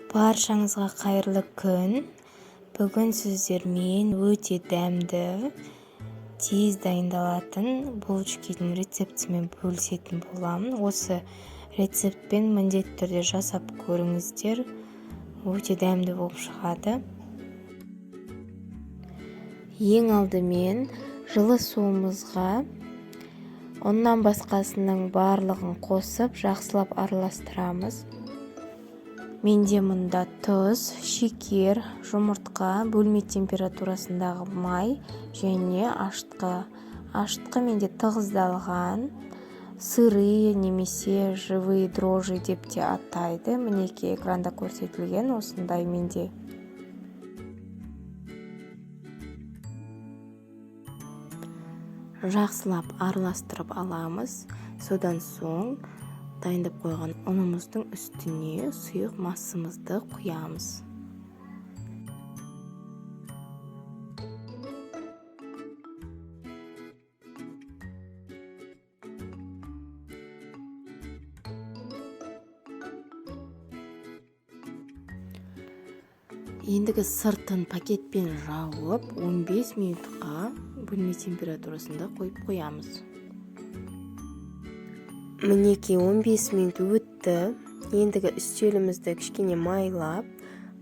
Баршаңызға қайырлы күн. Бүгін сіздермен өте дәмді, тез дайындалатын булочкидің рецептімен бөлісетін боламын. Осы рецептпен міндетті түрде жасап көріңіздер. Өте дәмді болып шығады. Ең алдымен жылы суымызға оннан басқасының барлығын қосып, жақсылап араластырамыз. Менде мұнда тұз, шекер, жұмыртқа, бөлме температурасындағы май және ашытқы. Ашытқы менде тығыздалған, сыры немесе живые дрожжи деп те атайды. Мінекей экранда көрсетілген осындай менде. Жақсылап араластырып аламыз. Содан соң дайындап қойған ұнымыздың үстіне сұйық массамызды құямыз. Ендігі сыртын пакетпен жауып 15 минутқа бөлме температурасында қойып қоямыз. Мінекей 15 минут өтті. Ендігі үстелімізді кішкене майлап,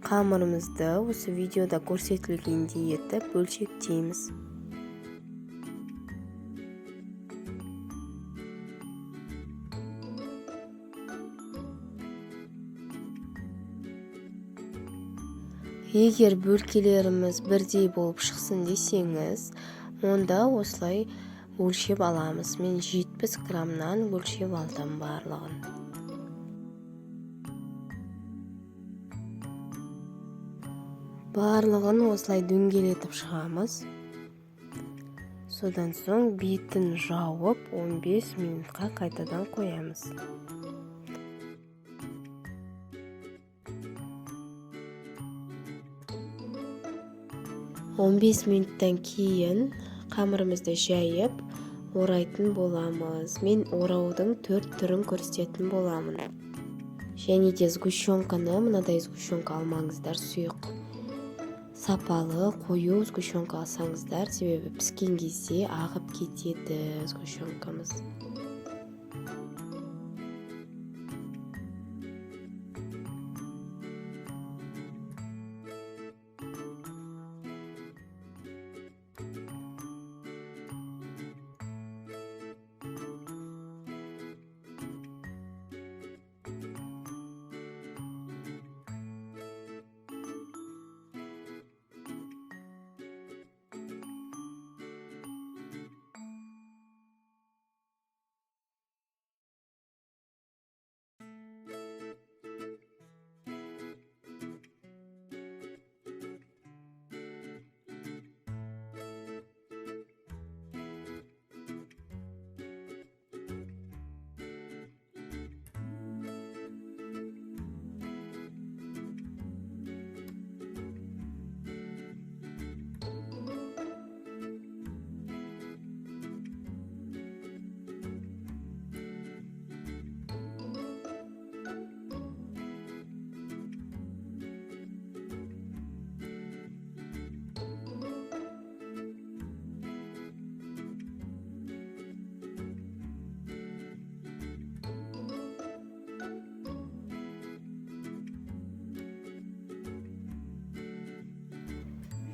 қамырымызды осы видеода көрсетілгендей етіп бөлшектейміз. Егер бөлкелеріміз бірдей болып шықсын десеңіз, онда осылай өлшеп аламыз. Мен 70 граммнан өлшеп алдым барлығын. Барлығын осылай дөңгелетіп шығамыз. Содан соң бетін жауып 15 минутқа қайтадан қоямыз. Он 15 минуттан кейін қамырымызды жайып, орайтын боламыз. Мен ораудың 4 түрін көрсететін боламын. Және де сгущенканы, мынадай сгущенка алмаңыздар, сұйық. Сапалы, қою сгущенка алсаңыздар, себебі піскен кезде ағып кетеді сгущенкамыз.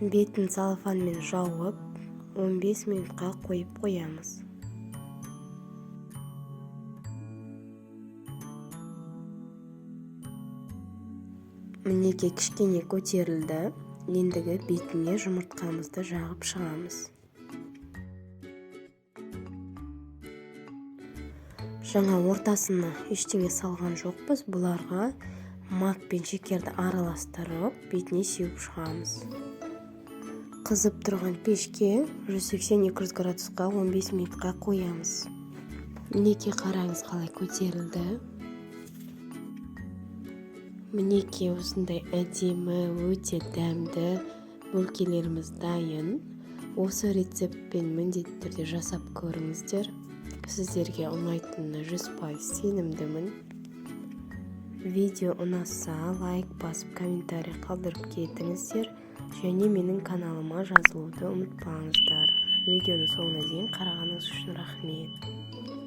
Бетін целлофанмен жауып, 15 минутқа қойып қоямыз. Мінекей кішкене көтерілді. Ендігі бетіне жұмыртқамызды жағып шығамыз. Жаңа ортасына ештеңе салған жоқпыз. Бұларға мак пен шекерді араластырып, бетіне сеуіп шығамыз. Қызып тұрған пешке 180-200 градусқа 15 минутқа қоямыз. Мінекей қараңыз қалай көтерілді. Мінекей осындай әдемі, өте дәмді бөлкелеріміз дайын. Осы рецептпен міндетті түрде жасап көріңіздер. Сіздерге ұнайтынына 100% сенімдімін. Видео ұнаса лайк басып комментарий қалдырып кетіңіздер, және менің каналыма жазылуды ұмытпаңыздар. Видеоны соңына дейін қарағаныңыз үшін рахмет.